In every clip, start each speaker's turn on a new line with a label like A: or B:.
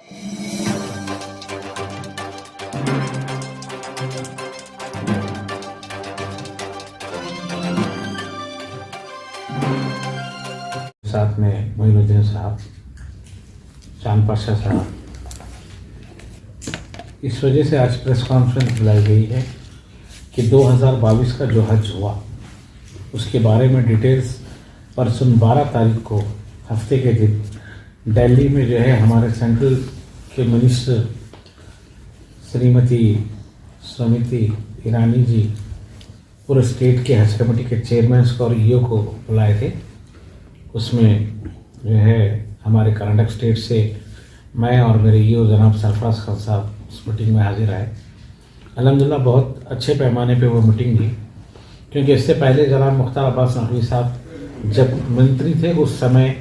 A: साथ में मोइनुद्दीन साहब, चांद पाशा साहब। इस वजह से आज प्रेस कॉन्फ्रेंस बुलाई गई है कि 2022 का जो हज हुआ उसके बारे में डिटेल्स परसों 12 तारीख को हफ्ते के दिन दिल्ली में जो है हमारे सेंट्रल के मिनिस्टर श्रीमती स्मृति ईरानी जी पूरे स्टेट के हज कमेटी के चेयरमैन और ईओ को बुलाए थे। उसमें जो है हमारे कर्नाटक स्टेट से मैं और मेरे ईओ जनाब सरफराज खान साहब उस मीटिंग में हाजिर आए। अल्हम्दुलिल्लाह बहुत अच्छे पैमाने पे वो मीटिंग थी, क्योंकि इससे पहले जनाब मुख्तार अब्बास नकवी साहब जब मंत्री थे उस समय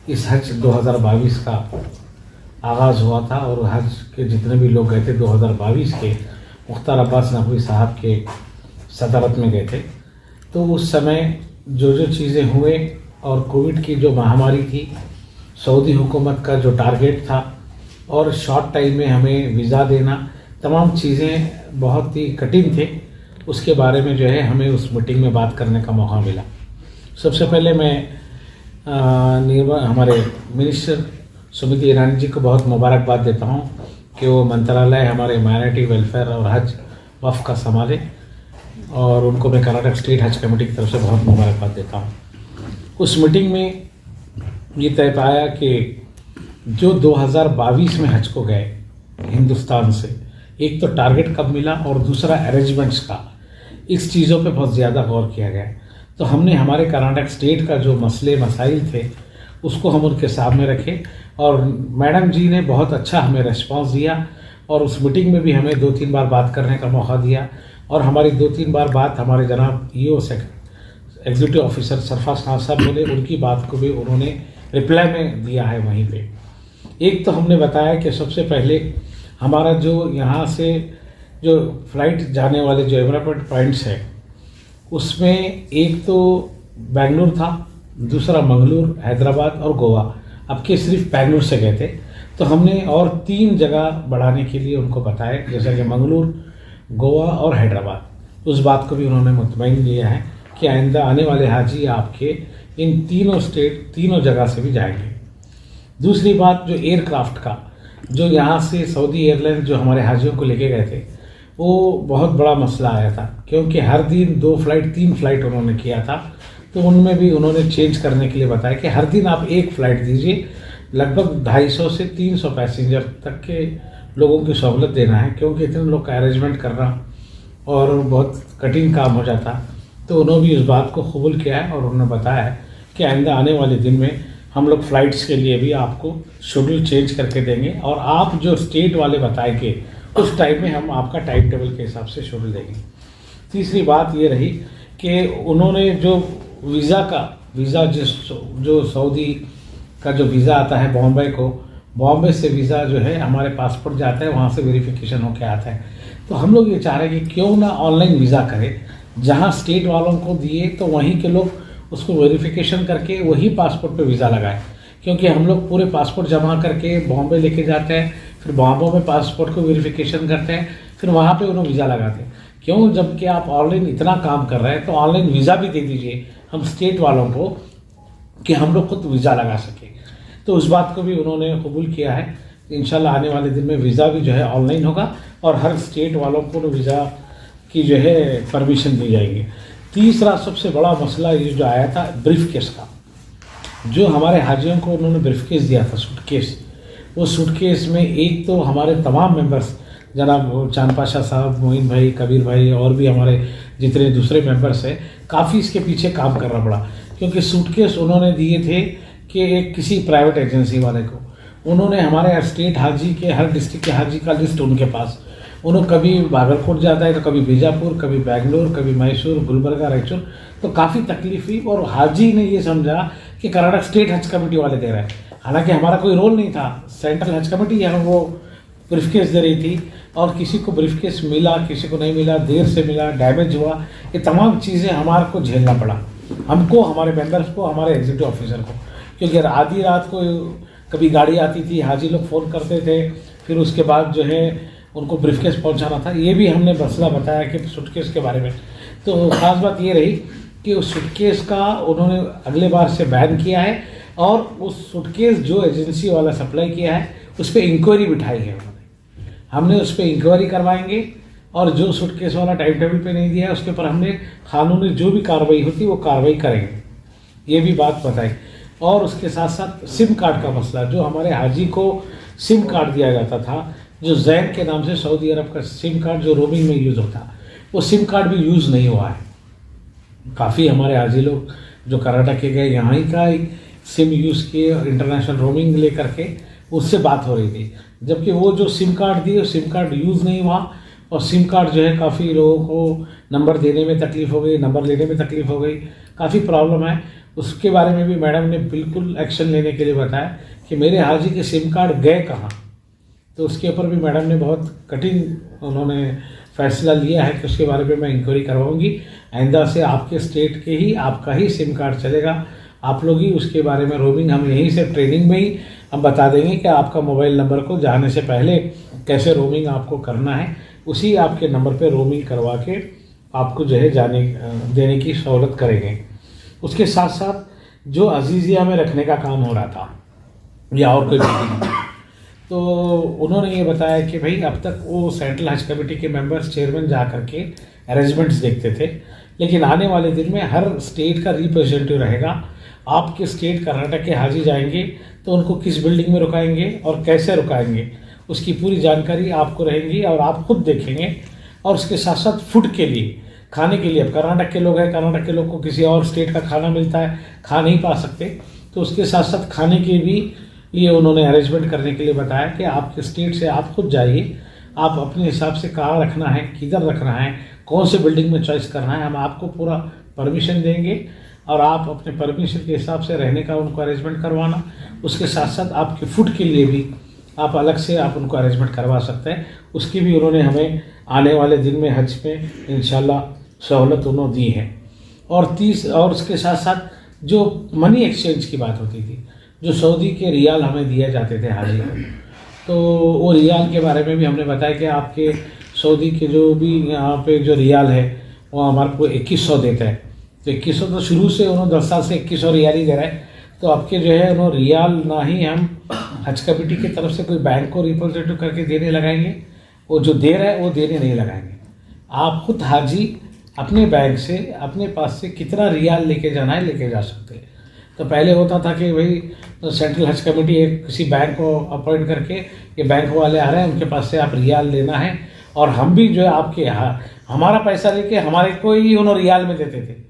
A: इस हज 2022 का आगाज़ हुआ था और हज के जितने भी लोग गए थे 2022 के मुख्तार अब्बास नकवी साहब के सदारत में गए थे। तो उस समय जो चीज़ें हुए और कोविड की जो महामारी थी, सऊदी हुकूमत का जो टारगेट था और शॉर्ट टाइम में हमें वीज़ा देना, तमाम चीज़ें बहुत ही कठिन थे। उसके बारे में जो है हमें उस मीटिंग में बात करने का मौका मिला। सबसे पहले मैं हमारे मिनिस्टर स्मृति ईरानी जी को बहुत मुबारकबाद देता हूँ कि वो मंत्रालय हमारे माइनॉरिटी वेलफेयर और हज वफ़ का संभाले, और उनको मैं कर्नाटक स्टेट हज कमेटी की तरफ से बहुत मुबारकबाद देता हूँ। उस मीटिंग में ये तय पाया कि जो 2022 में हज को गए हिंदुस्तान से, एक तो टारगेट कब मिला और दूसरा अरेंजमेंट्स का, इस चीज़ों पे बहुत ज़्यादा गौर किया गया। तो हमने हमारे कर्नाटक स्टेट का जो मसले मसाइल थे उसको हम उनके सामने रखे और मैडम जी ने बहुत अच्छा हमें रिस्पांस दिया और उस मीटिंग में भी हमें 2-3 बार बात करने का मौका दिया और हमारी 2-3 बार बात हमारे जनाब EO executive officer Sarfaraz Khan साहब बोले, उनकी बात को भी उन्होंने रिप्लाई में दिया है वहीं पे। एक तो हमने बताया कि सबसे पहले हमारा जो यहाँ से जो फ्लाइट जाने वाले जो एयरपोर्ट पॉइंट्स हैं उसमें एक तो बेंगलुरु था, दूसरा मंगलुरु, हैदराबाद और गोवा। अब के सिर्फ बेंगलुरु से गए थे, तो हमने और 3 जगह बढ़ाने के लिए उनको बताया, जैसा कि मंगलुरु, गोवा और हैदराबाद। उस बात को भी उन्होंने मुतमईन किया है कि आइंदा आने वाले हाजी आपके इन तीनों स्टेट, तीनों जगह से भी जाएंगे। दूसरी बात, जो एयरक्राफ्ट का, जो यहाँ से सऊदी एयरलाइन जो हमारे हाजियों को लेके गए थे, वो बहुत बड़ा मसला आया था, क्योंकि हर दिन 2 फ्लाइट 3 फ्लाइट उन्होंने किया था। तो उनमें भी उन्होंने चेंज करने के लिए बताया कि हर दिन आप 1 फ्लाइट दीजिए, लगभग 250 से 300 पैसेंजर तक के लोगों की सहूलत देना है, क्योंकि इतने लोग का अरेंजमेंट करना और बहुत कठिन काम हो जाता। तो उन्होंने भी इस बात को कबूल किया है और उन्होंने बताया है कि आइंदा आने वाले दिन में हम लोग फ़्लाइट्स के लिए भी आपको शेड्यूल चेंज करके देंगे और आप जो स्टेट वाले बताएंगे उस टाइम में हम आपका टाइम टेबल के हिसाब से शेड्यूल देंगे। तीसरी बात ये रही कि उन्होंने जो वीज़ा जो सऊदी का जो वीज़ा आता है बॉम्बे से वीज़ा जो है हमारे पासपोर्ट जाता है, वहाँ से वेरिफिकेशन होके आता है। तो हम लोग ये चाह रहे हैं कि क्यों ना ऑनलाइन वीज़ा करें, जहाँ स्टेट वालों को दिए तो वहीं के लोग उसको वेरिफिकेशन करके वही पासपोर्ट पे वीज़ा लगाएं, क्योंकि हम लोग पूरे पासपोर्ट जमा करके बॉम्बे लेके जाते हैं, फिर बॉम्बे में पासपोर्ट को वेरिफिकेशन करते हैं, फिर वहाँ पे उन्हें वीज़ा लगाते हैं। क्यों, जबकि आप ऑनलाइन इतना काम कर रहे हैं तो ऑनलाइन वीज़ा भी दे दीजिए हम स्टेट वालों को कि हम लोग खुद वीज़ा लगा सकें। तो उस बात को भी उन्होंने कबूल किया है। इंशाल्लाह आने वाले दिन में वीज़ा भी जो है ऑनलाइन होगा और हर स्टेट वालों को वीज़ा की जो है परमिशन दी जाएगी। तीसरा सबसे बड़ा मसला ये जो आया था ब्रीफकेस का, जो हमारे हाजियों को उन्होंने ब्रीफकेस दिया था, सूटकेस। वो सूटकेस में एक तो हमारे तमाम मेंबर्स, जनाब चांद पाशा साहब, मोइन भाई, कबीर भाई और भी हमारे जितने दूसरे मेंबर्स हैं, काफ़ी इसके पीछे काम करना पड़ा, क्योंकि सूटकेस उन्होंने दिए थे कि एक किसी प्राइवेट एजेंसी वाले को। उन्होंने हमारे स्टेट हाजी के, हर डिस्ट्रिक्ट के हाजी का लिस्ट उनके पास, उन्होंने कभी बागलकोट जाता है तो कभी बीजापुर, कभी बेंगलोर, कभी मैसूर, गुलबर्गा, रायचूर। तो काफ़ी तकलीफ हुई और हाजी ने ये समझा कि कर्नाटक स्टेट हज कमेटी वाले दे रहे हैं, हालांकि हमारा कोई रोल नहीं था। सेंट्रल हज कमेटी यहाँ वो ब्रीफकेस दे रही थी और किसी को ब्रीफकेस मिला, किसी को नहीं मिला, देर से मिला, डैमेज हुआ, ये तमाम चीज़ें हमारे को झेलना पड़ा, हमको, हमारे मेंबर्स को, हमारे एग्जीक्यूटिव ऑफिसर को, क्योंकि आधी रात को कभी गाड़ी आती थी, हाजी लोग फ़ोन करते थे, फिर उसके बाद जो है उनको ब्रीफकेस पहुंचाना था। ये भी हमने मसला बताया कि सूटकेस के बारे में। तो ख़ास बात ये रही कि उस सूटकेस का उन्होंने अगले बार से बैन किया है, और उस सूटकेस जो एजेंसी वाला सप्लाई किया है उस पर इंक्वायरी बिठाई है उन्होंने। हमने उस पर इंक्वायरी करवाएंगे, और जो सूटकेस वाला टाइम टेबल पे नहीं दिया है उसके ऊपर हमने कानूनी जो भी कार्रवाई होती है वो कार्रवाई करेंगे, ये भी बात बताई। और उसके साथ साथ सिम कार्ड का मसला, जो हमारे हाजी को सिम कार्ड दिया जाता था, जो जैन के नाम से सऊदी अरब का सिम कार्ड जो रोमिंग में यूज़ होता, वो सिम कार्ड भी यूज़ नहीं हुआ है। काफ़ी हमारे हाजी लोग जो कर्नाटक के गए यहाँ ही का सिम यूज़ किए, इंटरनेशनल रोमिंग ले करके उससे बात हो रही थी, जबकि वो जो सिम कार्ड दिए सिम कार्ड यूज़ नहीं हुआ। और सिम कार्ड जो है काफ़ी लोगों को नंबर देने में तकलीफ़ हो गई, नंबर लेने में तकलीफ़ हो गई, काफ़ी प्रॉब्लम है। उसके बारे में भी मैडम ने बिल्कुल एक्शन लेने के लिए बताया कि मेरे हाजी के सिम कार्ड गए कहाँ। तो उसके ऊपर भी मैडम ने बहुत कठिन उन्होंने फैसला लिया है कि उसके बारे में मैं इंक्वायरी करवाऊंगी। आइंदा से आपके स्टेट के ही आपका ही सिम कार्ड चलेगा, आप लोग ही उसके बारे में रोमिंग, हम यहीं से ट्रेनिंग में ही हम बता देंगे कि आपका मोबाइल नंबर को जाने से पहले कैसे रोमिंग आपको करना है, उसी आपके नंबर पे रोमिंग करवा के आपको जो है जाने देने की सहूलत करेंगे। उसके साथ साथ जो अजीज़िया में रखने का काम हो रहा था या और कोई मीटिंग, तो उन्होंने ये बताया कि भाई अब तक वो सेंट्रल हज कमेटी के मेंबर्स चेयरमैन जा करके अरेंजमेंट्स देखते थे, लेकिन आने वाले दिन में हर स्टेट का रिप्रेजेंटेटिव रहेगा। आपके स्टेट कर्नाटक के हाजी जाएंगे तो उनको किस बिल्डिंग में रुकाएंगे और कैसे रुकाएंगे उसकी पूरी जानकारी आपको रहेगी, और आप खुद देखेंगे। और उसके साथ साथ फूड के लिए, खाने के लिए, अब कर्नाटक के लोग हैं, कर्नाटक के लोग को किसी और स्टेट का खाना मिलता है, खा नहीं पा सकते, तो उसके साथ साथ खाने के भी लिए उन्होंने अरेंजमेंट करने के लिए बताया कि आपके स्टेट से आप खुद जाइए, आप अपने हिसाब से कहाँ रखना है, किधर रखना है, कौन से बिल्डिंग में चॉइस करना है, हम आपको पूरा परमिशन देंगे, और आप अपने परमिशन के हिसाब से रहने का उनको अरेंजमेंट करवाना। उसके साथ साथ आपके फूड के लिए भी आप अलग से आप उनको अरेंजमेंट करवा सकते हैं, उसकी भी उन्होंने हमें आने वाले दिन में हज में इंशाल्लाह सहूलत उन्होंने दी है। और उसके साथ साथ जो मनी एक्सचेंज की बात होती थी, जो सऊदी के रियाल हमें दिए जाते थे हाजी को, तो वो रियाल के बारे में भी हमने बताया कि आपके सऊदी के जो भी यहाँ पे जो रियाल है वो हमारे को 2100 देता है। तो 2100 तो शुरू से उन्होंने 10 साल से 2100 रियाल ही दे रहा है। तो आपके जो है उन्होंने रियाल ना ही हम हज कमेटी की तरफ से कोई बैंक को रिप्रेजेंटेटिव करके देने लगाएंगे, वो जो दे रहा है वो देने नहीं लगाएंगे। आप खुद हाजी अपने बैंक से, अपने पास से कितना रियाल लेके जाना है लेके जा सकते हैं। तो पहले होता था कि भाई तो सेंट्रल हज कमेटी एक किसी बैंक को अपॉइंट करके, ये बैंक वाले आ रहे हैं उनके पास से आप रियाल लेना है, और हम भी जो है आपके हमारा पैसा लेके हमारे को ही उन्होंने रियाल में देते थे,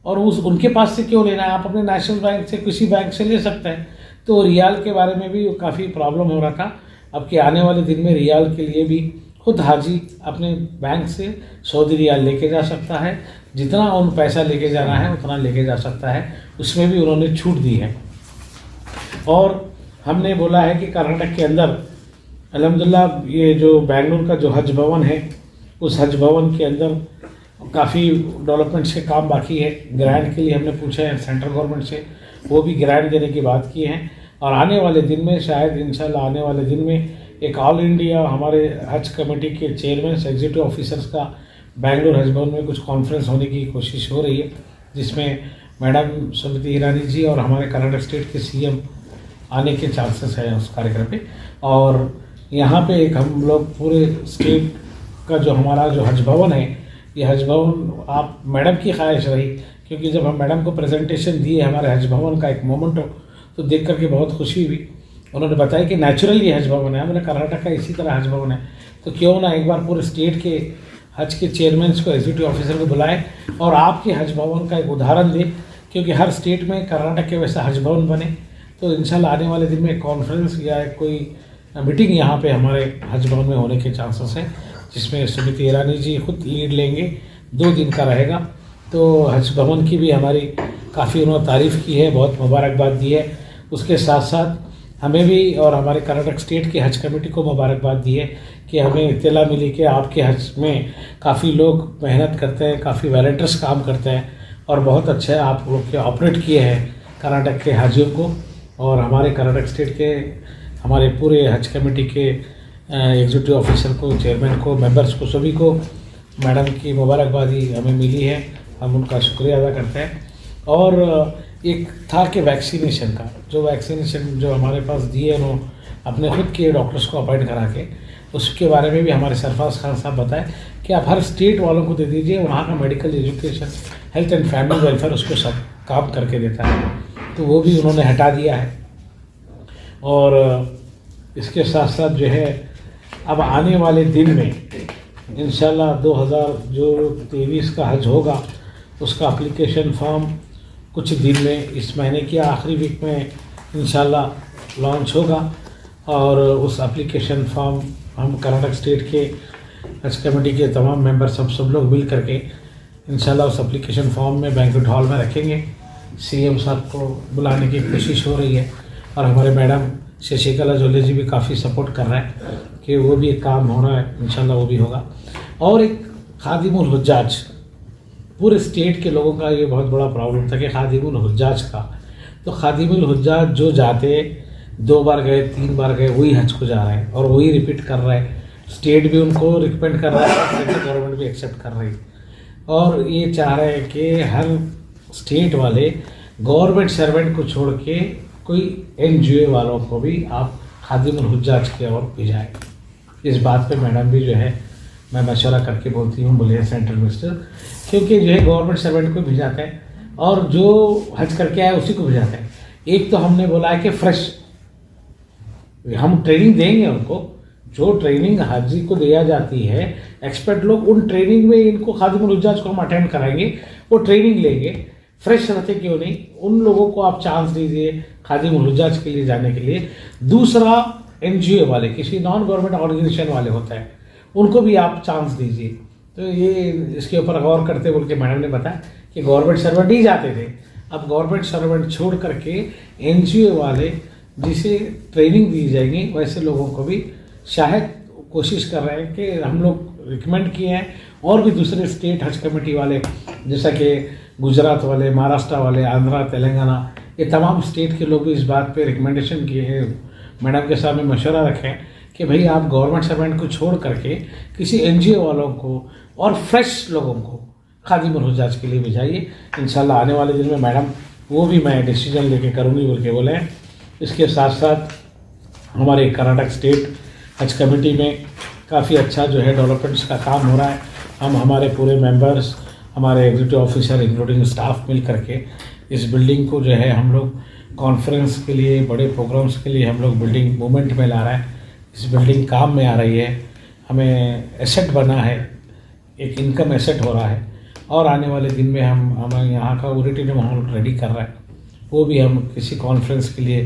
A: और उनके पास से क्यों लेना है, आप अपने नेशनल बैंक से किसी बैंक से ले सकते हैं। तो रियाल के बारे में भी काफ़ी प्रॉब्लम हो रहा था। अब के आने वाले दिन में रियाल के लिए भी खुद हाजी अपने बैंक से सऊदी रियाल लेके जा सकता है, जितना उन पैसा लेके जाना है उतना लेके जा सकता है, उसमें भी उन्होंने छूट दी है। और हमने बोला है कि कर्नाटक के अंदर अल्हम्दुलिल्लाह ये जो बेंगलुरु का जो हज भवन है, उस हज भवन के अंदर काफ़ी डेवलपमेंट्स के काम बाकी है। ग्रांट के लिए हमने पूछा है सेंट्रल गवर्नमेंट से, वो भी ग्रांट देने की बात की है, और आने वाले दिन में शायद इंशाल्लाह आने वाले दिन में एक ऑल इंडिया हमारे हज कमेटी के चेयरमैन एग्जीक्यूटिव ऑफिसर्स का बेंगलुरु हज भवन में कुछ कॉन्फ्रेंस होने की कोशिश हो रही है, जिसमें मैडम स्मृति ईरानी जी और हमारे कर्नाटक स्टेट के सीएम आने के चांसेस हैं उस कार्यक्रम पे। और यहाँ पे एक हम लोग पूरे स्टेट का जो हमारा जो हज भवन है, ये हज भवन आप मैडम की ख्वाहिश रही, क्योंकि जब हम मैडम को प्रेजेंटेशन दिए हमारे हज भवन का एक मोमेंट हो, तो देख करके बहुत खुशी हुई। उन्होंने बताया कि नेचुरल ये हज भवन है, मैंने कर्नाटक का इसी तरह हज भवन है, तो क्यों ना एक बार पूरे स्टेट के हज के चेयरमैन को एग्जीक्यूटिव ऑफिसर को बुलाएं और आपके हज भवन का एक उदाहरण दें, क्योंकि हर स्टेट में कर्नाटक के वैसा हज भवन बने। तो इंशाल्लाह आने वाले दिन में कॉन्फ्रेंस या कोई मीटिंग यहाँ पे हमारे हज भवन में होने के चांसेस हैं, जिसमें स्मृति ईरानी जी खुद लीड लेंगे, 2 दिन का रहेगा। तो हज भवन की भी हमारी काफ़ी उन्होंने तारीफ़ की है, बहुत मुबारकबाद दी है। उसके साथ साथ हमें भी और हमारे कर्नाटक स्टेट की हज कमेटी को मुबारकबाद दी है कि हमें इत्तला मिली कि आपके हज में काफ़ी लोग मेहनत करते हैं, काफ़ी वॉलंटियर्स काम करते हैं, और बहुत अच्छे आप लोग के ऑपरेट किए हैं कर्नाटक के हाजियों को। और हमारे कर्नाटक स्टेट के हमारे पूरे हज कमेटी के एग्जीक्यूटिव ऑफिसर को, चेयरमैन को, मेंबर्स को, सभी को मैडम की मुबारकबादी हमें मिली है। हम उनका शुक्रिया अदा करते हैं। और एक था कि वैक्सीनेशन का जो वैक्सीनेशन जो हमारे दिए दिए उन्होंने अपने खुद के डॉक्टर्स को अपॉइंट करा के, उसके बारे में भी हमारे सरफराज खान साहब बताए कि आप हर स्टेट वालों को दे दीजिए, वहाँ का medical education, health and family welfare उसको सब काम करके देता है। तो वो भी उन्होंने हटा दिया है। और इसके साथ साथ जो है अब आने वाले दिन में इंशाल्लाह 2023 का हज होगा, उसका एप्लीकेशन फॉर्म कुछ दिन में इस महीने की आखिरी वीक में इंशाल्लाह लॉन्च होगा। और उस एप्लीकेशन फॉर्म हम कर्नाटक स्टेट के हज कमेटी के तमाम मेंबर सब लोग मिल करके इंशाल्लाह उस एप्लीकेशन फॉर्म में बैंक्वेट हॉल में रखेंगे। सीएम साहब को बुलाने की कोशिश हो रही है और हमारे मैडम शशिकला जोले जी भी काफ़ी सपोर्ट कर रहे हैं कि वो भी एक काम होना है, इंशाल्लाह वो भी होगा। और एक खादिमुल हुज्जाज, पूरे स्टेट के लोगों का ये बहुत बड़ा प्रॉब्लम था कि खादिमुल हुज्जाज का, तो खादिमुल हुज्जाज जो जाते 2 बार गए 3 बार गए वही हज को जा रहे हैं और वही रिपीट कर रहे हैं। स्टेट भी उनको रिकमेंड कर रहा है, सेंट्रल गवर्नमेंट भी एक्सेप्ट कर रही है। और ये चाह रहे हैं कि हर स्टेट वाले गवर्नमेंट सर्वेंट को छोड़ के कोई एनजीओ वालों को भी आप खादिमुल हुज्जाज की ओर भेजाएं। इस बात पे मैडम भी जो है मैं मशवरा करके बोलती हूँ, बोले सेंट्रल मिनिस्टर, क्योंकि जो है गवर्नमेंट सर्वेंट को भेजाते हैं और जो हज करके आए उसी को भेजाते हैं। एक तो हमने बोला है कि फ्रेश हम ट्रेनिंग देंगे उनको, जो ट्रेनिंग हाजी को दिया जाती है, एक्सपर्ट लोग उन ट्रेनिंग में इनको खादिमुल हुज्जाज को हम अटेंड कराएंगे, वो ट्रेनिंग लेंगे। फ्रेश रहते क्यों नहीं, उन लोगों को आप चांस दीजिए खादिमुल हुज्जाज के लिए जाने के लिए। दूसरा एनजीओ वाले, किसी नॉन गवर्नमेंट ऑर्गेनाइजेशन वाले होते हैं, उनको भी आप चांस दीजिए। तो ये इसके ऊपर गौर करते बोल के मैडम ने बताया कि गवर्नमेंट सर्वेंट ही जाते थे, अब गवर्नमेंट सर्वेंट छोड़ करके एनजीओ वाले जिसे ट्रेनिंग दी जाएगी वैसे लोगों को भी शायद कोशिश कर रहे हैं कि हम लोग रिकमेंड किए हैं। और भी दूसरे स्टेट हज कमेटी वाले जैसा कि गुजरात वाले, महाराष्ट्र वाले, आंध्रा, तेलंगाना, ये तमाम स्टेट के लोग भी इस बात पे रिकमेंडेशन किए हैं, मैडम के सामने मशवरा रखें कि भाई आप गवर्नमेंट सर्वेंट को छोड़ करके किसी एनजीओ वालों को और फ्रेश लोगों को खादिमुल हुज्जाज के लिए भेजाइए। इंशाल्लाह आने वाले दिन में मैडम वो भी मैं डिसीजन लेके करूँगी बोल के बोले हैं। इसके साथ साथ हमारे कर्नाटक स्टेट हज कमेटी में काफ़ी अच्छा जो है डेवलपमेंट्स का काम हो रहा है। हम हमारे पूरे मेंबर्स, हमारे एग्जीक्यूटिव ऑफिसर इंक्लूडिंग स्टाफ मिल करके इस बिल्डिंग को जो है हम लोग कॉन्फ्रेंस के लिए, बड़े प्रोग्राम्स के लिए हम लोग बिल्डिंग मूवमेंट में ला रहे हैं। इस बिल्डिंग काम में आ रही है, हमें एसेट बना है, एक इनकम एसेट हो रहा है। और आने वाले दिन में हम यहाँ का ऑडिटोरियम हॉल रेडी कर रहे हैं, वो भी हम किसी कॉन्फ्रेंस के लिए,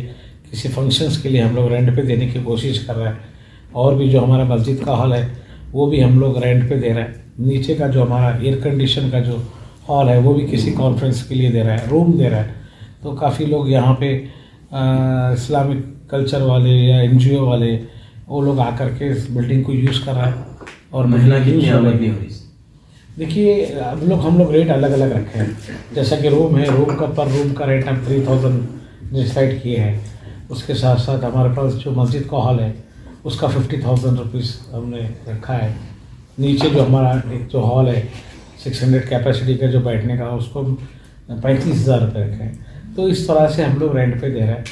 A: किसी फंक्शंस के लिए हम लोग रेंट पे देने की कोशिश कर रहे हैं। और भी जो हमारा मस्जिद का हॉल है वो भी हम लोग रेंट पे दे रहे हैं। नीचे का जो हमारा एयर कंडीशन का जो हॉल है वो भी किसी कॉन्फ्रेंस के लिए दे रहा है, रूम दे रहा है। तो काफ़ी लोग यहाँ पे इस्लामिक कल्चर वाले या एनजीओ वाले वो लोग आकर के इस बिल्डिंग को यूज़ कर रहा है। और
B: महिला की आमदनी हो रही है।
A: देखिए हम लोग रेट अलग अलग रखे हैं। जैसा कि रूम है, रूम का पर रूम का रेट हम 3000 डिसाइड किए हैं। उसके साथ साथ हमारे पास जो मस्जिद का हॉल है उसका 50,000 रुपीज़ हमने रखा है। नीचे जो हमारा एक जो हॉल है 600 कैपेसिटी का जो बैठने का, उसको 35,000 रुपये रखे हैं। तो इस तरह से हम लोग रेंट पे दे रहे हैं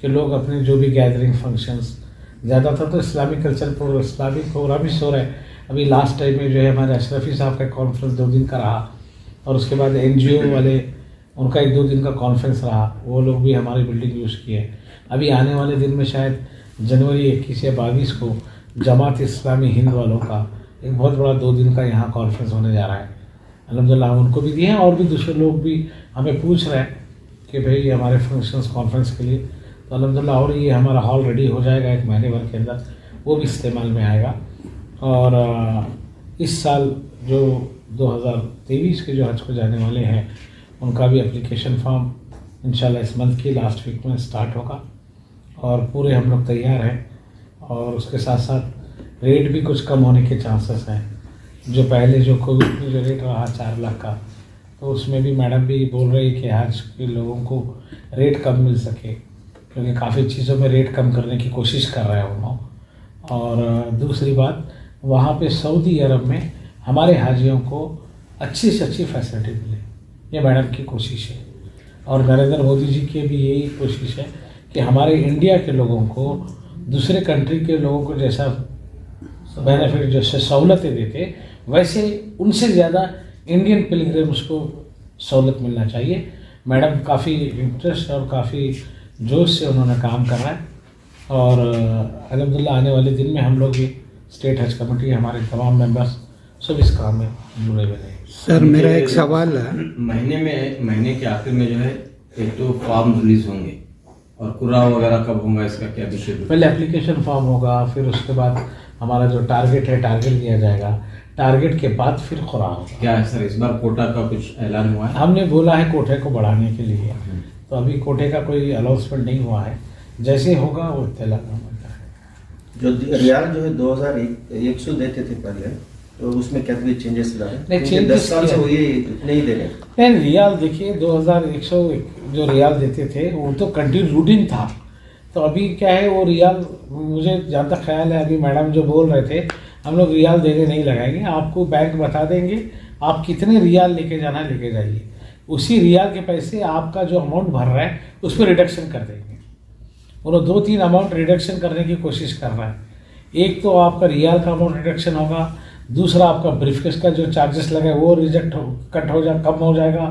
A: कि लोग अपने जो भी गैदरिंग फंक्शंस, ज़्यादातर तो इस्लामिक कल्चर पर इस्लामिक प्रोग्राम ही हो रहे हैं। अभी लास्ट टाइम में जो है हमारे अशरफी साहब का कॉन्फ्रेंस 2 दिन का रहा और उसके बाद एनजीओ वाले उनका 1-2 दिन का कॉन्फ्रेंस रहा, वो लोग भी हमारी बिल्डिंग यूज़ किए। अभी आने वाले दिन में शायद जनवरी 21 या 22 को जमात इस्लामी हिंद वालों का एक बहुत बड़ा 2 दिन का यहाँ कॉन्फ्रेंस होने जा रहा है। अल्हम्दुलिल्लाह हम उनको भी दिए हैं और भी दूसरे लोग भी हमें पूछ रहे हैं कि भाई हमारे फंक्शंस कॉन्फ्रेंस के लिए, तो अल्हम्दुलिल्लाह और ये हमारा हॉल रेडी हो जाएगा 1 महीने भर के अंदर, वो भी इस्तेमाल में आएगा। और इस साल जो 2023 के जो हज को जाने वाले हैं उनका भी एप्लीकेशन फॉर्म इंशाल्लाह इस मंथ की लास्ट वीक में स्टार्ट होगा और पूरे हम लोग तैयार हैं। और उसके साथ साथ रेट भी कुछ कम होने के चांसेस हैं। जो पहले जो कोविड में जो रेट रहा 4 लाख का, तो उसमें भी मैडम भी बोल रही कि हज के लोगों को रेट कम मिल सके, क्योंकि काफ़ी चीज़ों में रेट कम करने की कोशिश कर रहे हैं वो लोग। और दूसरी बात, वहाँ पे सऊदी अरब में हमारे हाजियों को अच्छी से अच्छी फैसिलिटी मिले, ये मैडम की कोशिश है। और नरेंद्र मोदी जी की भी यही कोशिश है कि हमारे इंडिया के लोगों को दूसरे कंट्री के लोगों को जैसा बेनिफिट, जैसे सहूलतें देते, वैसे उनसे ज़्यादा इंडियन पिलग्रिम्स को सहूलत मिलना चाहिए। मैडम काफ़ी इंटरेस्ट और काफ़ी जोश से उन्होंने काम कर रहा है। और अल्हम्दुलिल्लाह आने वाले दिन में हम लोग भी स्टेट हज कमेटी, हमारे तमाम मेंबर्स सब इस काम में जुड़े हुए रहेंगे।
B: सर मेरा एक सवाल है,
C: महीने के आखिर में जो है एक तो फॉर्म रिलीज होंगे और कुरा वगैरह कब होगा, इसका क्या विषय?
A: पहले एप्लीकेशन फॉर्म होगा, फिर उसके बाद हमारा जो टारगेट है टारगेट दिया जाएगा, टारगेट के बाद फिर खुरा होगा।
C: क्या है सर, इस बार कोटा का कुछ ऐलान हुआ है?
A: हमने बोला है कोटे को बढ़ाने के लिए, तो अभी कोटे का कोई अनाउंसमेंट नहीं हुआ है, जैसे होगा वो इत्तला होता है।
D: जो रियाल जो है 2100 देते थे पहले, तो उसमें क्या कोई चेंजेस ला रहे हैं?
A: नहीं, चेंजेस
D: 10 साल से वही इतने ही दे रहे हैं।
A: नहीं, रियाल देखिए 2100 जो रियाल देते थे वो तो कंटिन्यू रूटीन था। तो अभी क्या है, वो रियाल मुझे जहाँ तक ख्याल है, अभी मैडम जो बोल रहे थे, हम लोग रियाल देने नहीं लगाएंगे, आपको बैंक बता देंगे आप कितने रियाल लेके जाना है लेके जाइए, उसी रियाल के पैसे आपका जो अमाउंट भर रहा है उस पर रिडक्शन कर देंगे। उन्होंने 2-3 अमाउंट रिडक्शन करने की कोशिश कर रहा है। एक तो आपका रियाल का अमाउंट रिडक्शन होगा, दूसरा आपका ब्रीफकेस का जो चार्जेस लगे वो कट हो कम हो जाएगा,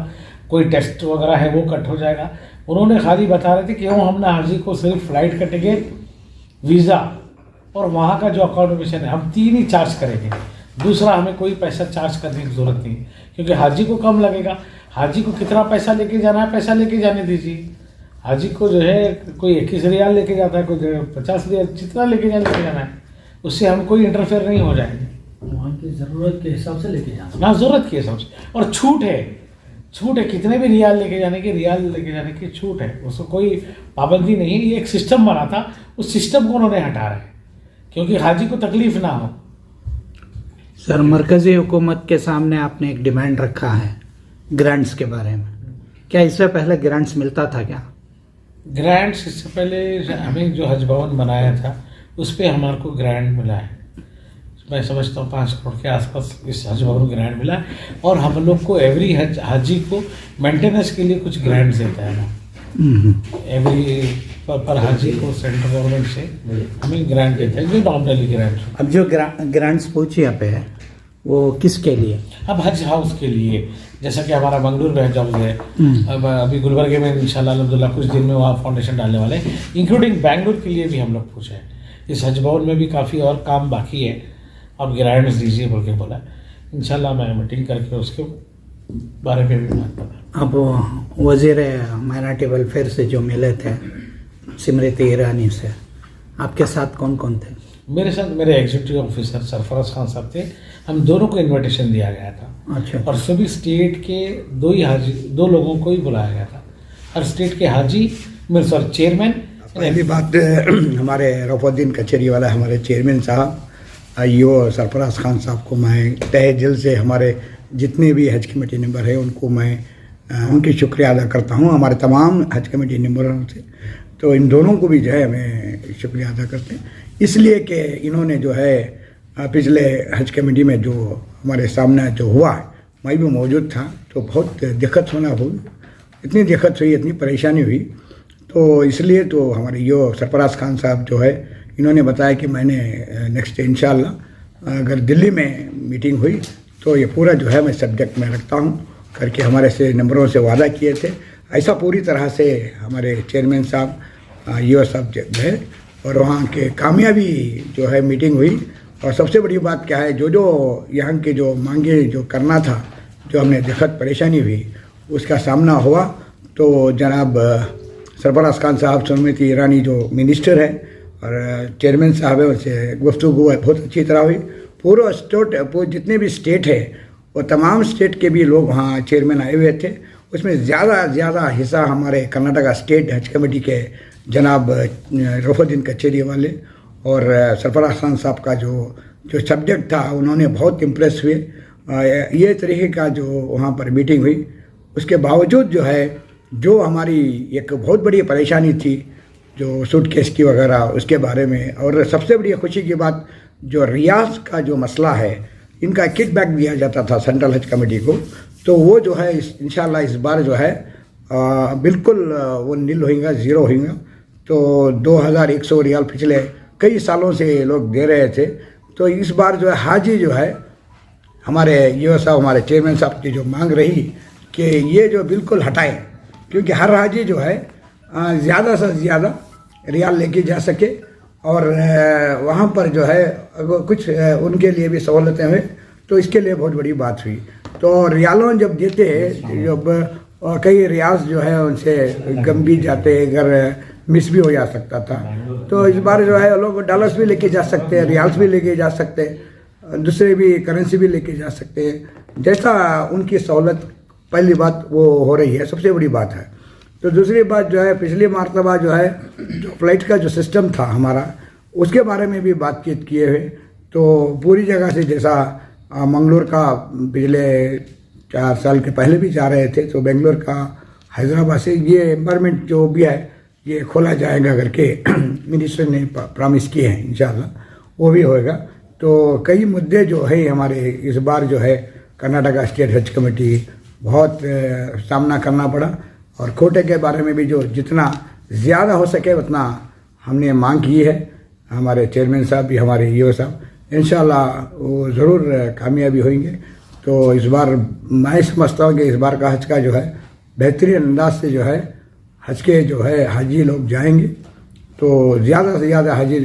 A: कोई टेस्ट वगैरह है वो कट हो जाएगा। उन्होंने खाली बता रहे थे कि हम हाजी को सिर्फ फ्लाइट कटेंगे, वीज़ा और वहाँ का जो अकोमोडेशन है हम 3 ही चार्ज करेंगे, दूसरा हमें कोई पैसा चार्ज करने की ज़रूरत नहीं, क्योंकि हाजी को कम लगेगा। हाजी को कितना पैसा लेके जाना है, पैसा लेके जाने दीजिए। हाजी को जो है कोई 21 रियाल लेके जाता है, कोई 50 रियाल, जितना लेके जाना है, उससे हम कोई इंटरफेयर नहीं हो जाएंगे।
E: वहाँ की ज़रूरत के हिसाब से लेके जाना।
A: हाँ, ज़रूरत के हिसाब से, और छूट है कितने भी रियाल लेके जाने की छूट है, उसको कोई पाबंदी नहीं है। ये एक सिस्टम बना था, उस सिस्टम को उन्होंने हटा रहे हैं क्योंकि हाजी को तकलीफ ना हो।
B: सर मरकज़ी हुकूमत के सामने आपने एक डिमांड रखा है ग्रांट्स के बारे में, क्या इससे पहले ग्रांट्स मिलता था क्या?
A: ग्रांट्स इससे पहले हमें जो हज भवन बनाया था उस पर हमारे को ग्रांट मिला है, मैं समझता हूँ 5 करोड़ के आसपास इस हज भवन ग्रांट मिला है। और हम लोग को एवरी हाजी को मेंटेनेंस के लिए कुछ ग्रांट्स देता है ना, एवरी पर हाजी को सेंट्रल गवर्नमेंट से हमें ग्रांट देता है, जो नॉमिनली ग्रांट।
B: अब जो ग्रांट्स पहुँची यहाँ पे है वो किसके लिए?
A: अब हज हाउस के लिए, जैसा कि हमारा मंगलूर में हज हाउस है, अब अभी गुलबर्गे में इंशाल्लाह अल्हम्दुलिल्लाह कुछ दिन में वहाँ फाउंडेशन डालने वाले हैं, इंक्लूडिंग बेंगलुरु के लिए भी हम लोग पूछे हैं। इस हज भवन में भी काफ़ी और काम बाकी है, अब ग्रांट्स दीजिए बोल के बोला, इंशाल्लाह मैं मीटिंग करके उसके बारे में भी बात करूँ।
B: अब वज़ीर माइनॉरिटी वेलफेयर से जो मिले थे स्मृति ईरानी से, आपके साथ कौन कौन थे?
A: मेरे साथ मेरे एग्जीक्यूटिव ऑफिसर सरफराज खान साहब थे, हम दोनों को इनविटेशन दिया गया था।
B: अच्छा।
A: और सभी स्टेट के 2 लोगों को ही बुलाया गया था, हर स्टेट के हाजी, मेरे सॉरी चेयरमैन।
F: पहली बात हमारे रफुद्दीन कचहरी वाला हमारे चेयरमैन साहब यो सरफराज खान साहब को मैं तहे दिल से, हमारे जितने भी हज कमेटी मेंबर हैं उनको मैं उनकी शुक्रिया अदा करता हूं, हमारे तमाम हज कमेटी मेंबरों से। तो इन दोनों को भी जो है हमें शुक्रिया अदा करते हैं, इसलिए कि इन्होंने जो है पिछले हज कमेटी में जो हमारे सामने जो हुआ है, मैं भी मौजूद था, तो बहुत दिक्कत होना हुई, इतनी दिक्कत हुई, इतनी परेशानी हुई। तो इसलिए तो हमारे यो सरफराज खान साहब जो है इन्होंने बताया कि मैंने नेक्स्ट इंशाल्लाह अगर दिल्ली में मीटिंग हुई तो ये पूरा जो है मैं सब्जेक्ट में रखता हूँ करके हमारे से नंबरों से वादा किए थे। ऐसा पूरी तरह से हमारे चेयरमैन साहब यो सब जो है, और वहाँ के कामयाबी जो है मीटिंग हुई। और सबसे बड़ी बात क्या है, जो यहाँ के जो मांगे जो करना था, जो हमने दिक्कत परेशानी हुई उसका सामना हुआ। तो जनाब सरफराज खान साहब, स्मृति ईरानी जो मिनिस्टर है और चेयरमैन साहब है, उनसे गुफ्तगू बहुत अच्छी तरह हुई। पूरा स्टेट, जितने भी स्टेट है वो तमाम स्टेट के भी लोग वहाँ चेयरमैन आए हुए थे। उसमें ज़्यादा हिस्सा हमारे कर्नाटका स्टेट हज कमेटी के जनाब रफुद्दीन कचहरी वाले और सरफराज खान साहब का जो सब्जेक्ट था, उन्होंने बहुत इम्प्रेस हुए। ये तरीके का जो वहाँ पर मीटिंग हुई, उसके बावजूद जो है जो हमारी एक बहुत बड़ी परेशानी थी जो सूटकेस की वगैरह उसके बारे में। और सबसे बड़ी खुशी की बात जो रियाज का जो मसला है, इनका किकबैक दिया जाता था सेंट्रल हज कमेटी को, तो वो जो है इंशाल्लाह इस बार जो है बिल्कुल वो नील होगा, ज़ीरो होगा। तो 2100 रियाल पिछले कई सालों से लोग दे रहे थे, तो इस बार जो है हाजी जो है हमारे ये साहब, हमारे चेयरमैन साहब की जो मांग रही कि ये जो बिल्कुल हटाएं, क्योंकि हर हाजी जो है ज़्यादा से ज़्यादा रियाल लेके जा सके और वहाँ पर जो है अगर कुछ उनके लिए भी सहूलतें हुए, तो इसके लिए बहुत बड़ी बात हुई। तो रियालों जब देते हैं, जब कई रियाज जो है उनसे गम भी जाते, अगर मिस भी हो जा सकता था, तो इस बार जो है लोग डॉलर्स भी लेके जा सकते हैं, रियाल्स भी लेके जा सकते हैं, दूसरे भी करेंसी भी लेके जा सकते हैं, जैसा उनकी सहूलत। पहली बात वो हो रही है, सबसे बड़ी बात है। तो दूसरी बात जो है, पिछली मरतबा जो है जो फ्लाइट का जो सिस्टम था हमारा, उसके बारे में भी बातचीत किए हुए, तो पूरी जगह से जैसा मंगलोर का पिछले 4 साल के पहले भी जा रहे थे, तो बेंगलोर का हैदराबाद से ये एनवायरनमेंट जो भी है ये खोला जाएगा करके मिनिस्टर ने प्रॉमिस किए हैं, इंशाल्लाह वो भी होएगा। तो कई मुद्दे जो है हमारे इस बार जो है कर्नाटका स्टेट हज कमेटी बहुत सामना करना पड़ा, और कोटे के बारे में भी जो जितना ज़्यादा हो सके उतना हमने मांग की है। हमारे चेयरमैन साहब भी, हमारे ईओ साहब, इंशाल्लाह वो ज़रूर कामयाबी होंगे। तो इस बार मैं समझता हूँ कि इस बार का हज का जो है बेहतरीन अंदाज से जो है हज के जो है हाजी लोग जाएंगे, तो ज़्यादा से ज़्यादा हाजी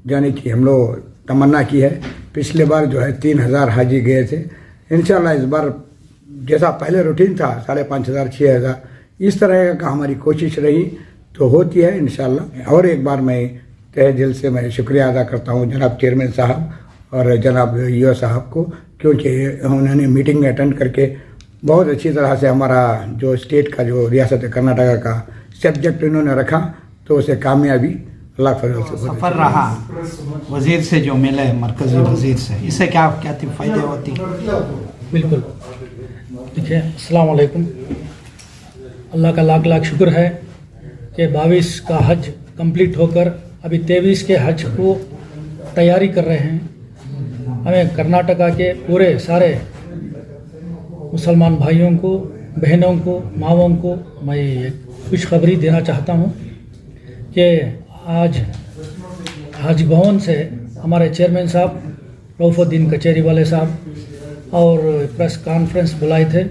F: जाने की हम लोग तमन्ना की है। पिछले बार जो है 3000 हाजी गए थे, इंशाल्लाह इस बार जैसा पहले रूटीन था 5500 6000, इस तरह का हमारी कोशिश रही तो होती है इंशाल्लाह। और एक बार मैं तहे दिल से मैं शुक्रिया अदा करता हूँ जनाब चेयरमैन साहब और जनाब ईओ साहब को, क्योंकि उन्होंने मीटिंग में अटेंड करके बहुत अच्छी तरह से हमारा जो स्टेट का जो रियासत कर्नाटका का सब्जेक्ट इन्होंने रखा, तो उसे कामयाबी अल्लाह फजल से
B: सफ़र रहा वज़ीर से जो मिले, मरकज़ी वज़ीर से, इससे क्या क्या फ़ायदे होती?
E: बिल्कुल, देखिए, अस्सलाम वालेकुम। अल्लाह का लाख लाख शुक्र है कि 22 का हज कंप्लीट होकर अभी 23 के हज को तैयारी कर रहे हैं। हमें कर्नाटका के पूरे सारे मुसलमान भाइयों को, बहनों को, माँओं को मैं एक खुशखबरी देना चाहता हूँ कि आज हज भवन से हमारे चेयरमैन साहब रऊफुद्दीन कचेरी वाले साहब और प्रेस कॉन्फ्रेंस बुलाए थे,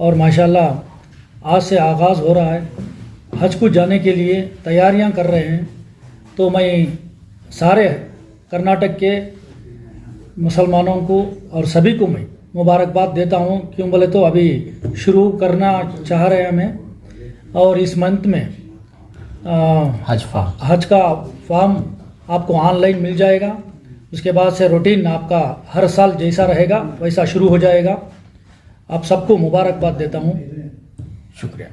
E: और माशाल्लाह आज से आगाज़ हो रहा है, हज को जाने के लिए तैयारियां कर रहे हैं। तो मैं सारे कर्नाटक के मुसलमानों को और सभी को मैं मुबारकबाद देता हूं। क्यों बोले तो अभी शुरू करना चाह रहे हैं हमें, और इस मंथ में हज का फॉर्म आपको ऑनलाइन मिल जाएगा। उसके बाद से रूटीन आपका हर साल जैसा रहेगा वैसा शुरू हो जाएगा। आप सबको मुबारकबाद देता हूं। शुक्रिया।